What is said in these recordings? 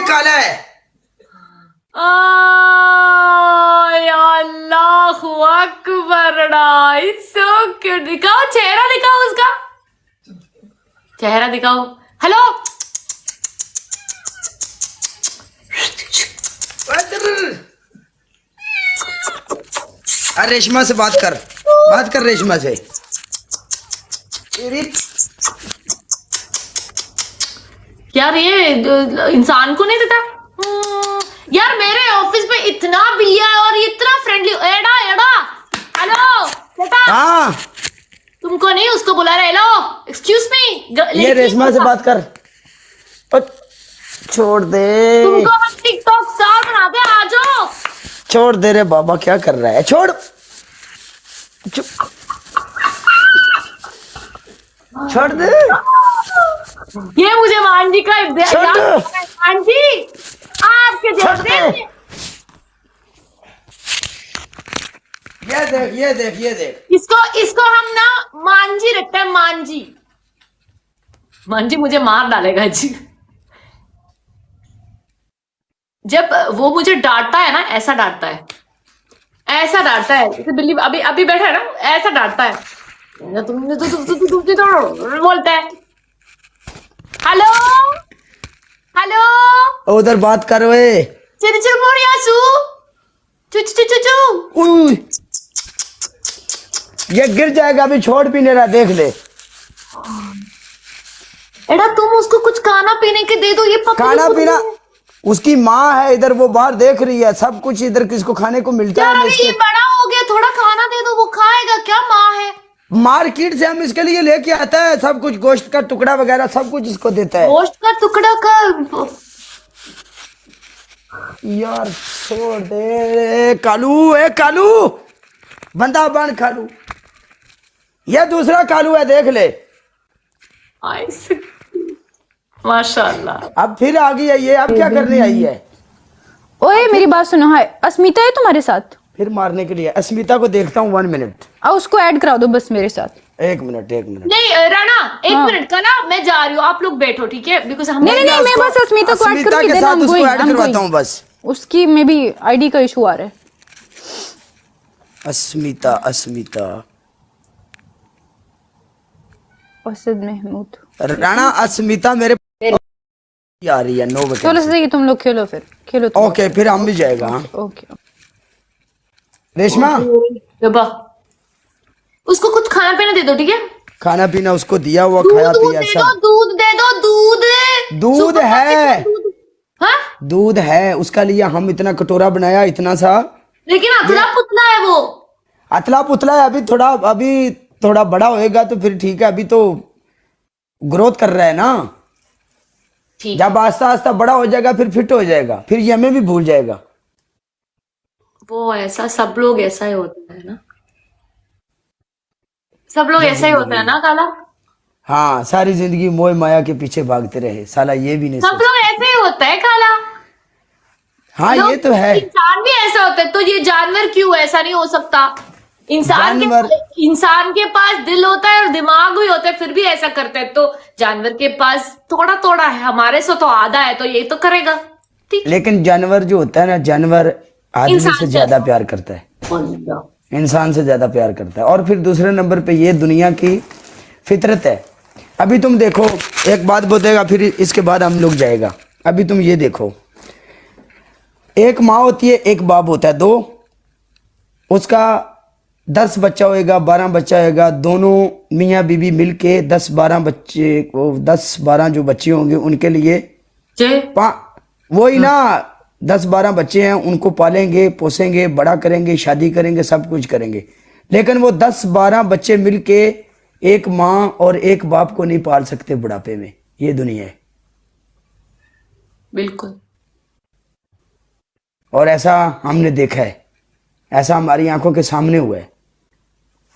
काला है। अल्लाह Akbar, so cute. दिखाओ चेहरा, दिखाओ उसका चेहरा दिखाओ। हेलो अरे रेशमा से बात कर रेशमा से। यार ये इंसान को नहीं देता। यार मेरे ऑफिस में इतना बिल्लिया है और इतना फ्रेंडली। एड़ा एड़ा, हेलो बेटा। हाँ तुमको नहीं, उसको बुला रहे। हेलो एक्सक्यूज मी, ये रेशमा से बात कर। छोड़ दे, तुमको हम टिकटॉक स्टार बनाते हैं, आ जाओ। छोड़ दे रे बाबा, क्या कर रहा है, छोड़ छोड़ दे। ये मुझे मांझी का मांझी आपके जैसे। ये देख ये देख ये देख, इसको हम ना मांझी रखते हैं। मांझी मुझे मार डालेगा जी। जब वो मुझे डांटता है ना, ऐसा डांटता है, ऐसा डांटता है। जैसे बिल्ली अभी अभी बैठा है ना, ऐसा डांटता है। तुमने तो बोलता है हेलो हेलो। उधर बात कर वे। चिर चिर मोरियासू चू चू चू चू। उई, ये गिर जाएगा, अभी छोड़ भी नहीं रहा, देख ले। एडा तुम उसको कुछ खाना पीने के दे दो। ये खाना पीना उसकी माँ है इधर, वो बाहर देख रही है सब कुछ, इधर किसको खाने को मिलता यार है। अभी ये बड़ा हो गया, थोड़ा खाना दे दो, वो खाएगा क्या? माँ है। मार्केट से हम इसके लिए लेके आता है सब कुछ, गोश्त का टुकड़ा वगैरह सब कुछ इसको देता है। गोश्त का टुकड़ा का यार छोड़ दे कालू, ए कालू, बंदा बन कालू। ये दूसरा कालू है, देख ले। माशाल्लाह। अब फिर आ गई है ये, अब क्या करने आई है? ओए मेरी बात सुनो। हाय, अस्मिता है तुम्हारे साथ? फिर मारने के लिए। अस्मिता को देखता हूँ, 1 मिनट। आओ उसको ऐड करा दो बस मेरे साथ। 1 मिनट 1 मिनट। नहीं राणा, 1 मिनट का ना, मैं जा रही हूँ, आप लोग बैठो, ठीक है? बिकॉज हम नहीं नहीं, मैं बस अस्मिता को ऐड अस्मिता करूंगी, के देन साथ I'm उसको going, ऐड I'm करवाता going। हूँ बस। उसकी में भी आईडी का इशू आ रहा है। अस्मिता अस्मिता असद महमूद। राणा, अस्मिता मेरे आ रही है 9 बजे। चलो सही, तुम लोग खेलो, फिर खेलो तुम। ओके, फिर हम भी जाएगा। हाँ ओके। रेशमा, बाबा उसको कुछ खाना पीना दे दो, ठीक है? खाना पीना उसको दिया हुआ, दूध खाया दूध पिया दे दो, सब। दूध दे दो, दूध दूध सुबह है, दूध। हाँ? दूध है उसका लिए हम इतना कटोरा बनाया, इतना सा। लेकिन अतला पुतला है वो। अतला पुतला है, अभी थोड़ा बड़ा होएगा तो फिर ठीक है, अभी तो ग्रोथ कर रहा है ना। ठीक, जब आस्ता आस्ता बड़ा हो जाएगा फिर फिट हो जाएगा, फिर ये हमें भी भूल जाएगा। वो ऐसा सब लोग ऐसा ही होता है ना, सब लोग ऐसा ही होता है ना काला। हाँ, सारी जिंदगी मोह माया के पीछे भागते रहे, साला ये भी नहीं सब सोचा। लोग ऐसे ही होता है काला। हाँ ये तो है। इंसान भी ऐसा होता है, तो ये जानवर क्यों ऐसा नहीं हो सकता? इंसान के पास दिल होता है और दिमाग भी होता है, फिर भी ऐसा करता है। तो जानवर के पास थोड़ा थोड़ा है, हमारे से तो आधा है, तो ये तो करेगा। ठीक, लेकिन जानवर जो होता है ना, जानवर आदमी इंसान से से ज्यादा प्यार करता है, इंसान से ज्यादा प्यार करता है। और फिर दूसरे नंबर पे ये दुनिया की फितरत है। अभी तुम देखो, एक बात बोलेगा फिर इसके बाद हम लोग जाएगा। अभी तुम ये देखो, एक माँ होती है, एक बाप होता है, 2, उसका 10 बच्चा होएगा, 12 बच्चा होएगा, दोनों मियाँ बीबी मिलके 10-12 बच्चे, 10-12 जो बच्चे होंगे उनके लिए वही ना 10-12 बच्चे हैं, उनको पालेंगे पोसेंगे, बड़ा करेंगे, शादी करेंगे, सब कुछ करेंगे। लेकिन वो 10-12 बच्चे मिलके एक माँ और एक बाप को नहीं पाल सकते बुढ़ापे में। ये दुनिया है। बिल्कुल। और ऐसा हमने देखा है, ऐसा हमारी आंखों के सामने हुआ है।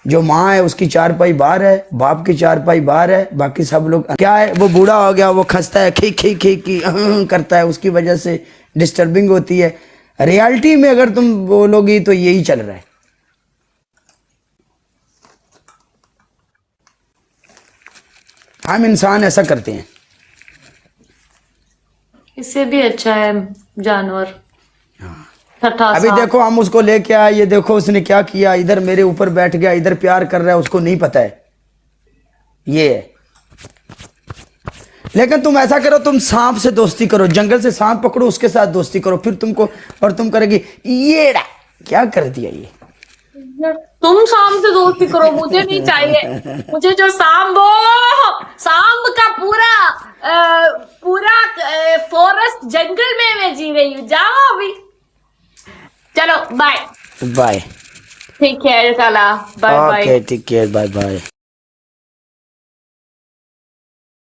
जो माँ है उसकी 4 पाई बाहर है, बाप की 4 पाई बाहर है, बाकी सब लोग क्या है, वो बूढ़ा हो गया, वो खसता है, खी खी खी की करता है, उसकी वजह से डिस्टर्बिंग होती है। रियलिटी में अगर तुम बोलोगी तो यही चल रहा है। हम इंसान ऐसा करते हैं। इससे भी अच्छा है जानवर। छठा अभी सांप। देखो हम उसको लेके आए, ये देखो उसने क्या किया, इधर मेरे ऊपर बैठ गया, इधर प्यार कर रहा है, उसको नहीं पता है ये है। लेकिन तुम ऐसा करो, तुम सांप से दोस्ती करो, जंगल से सांप पकड़ो, उसके साथ दोस्ती करो, फिर तुमको और तुम करेगी ये क्या कर दिया ये। तुम सांप से दोस्ती करो, मुझे नहीं चाहिए। मुझे जो सांप का पूरा फॉरेस्ट जंगल में मैं जी रही हूँ। जाओ अभी, चलो बाय। बाय। ठीक है चला, बाय बाय। ओके ठीक है, बाय बाय।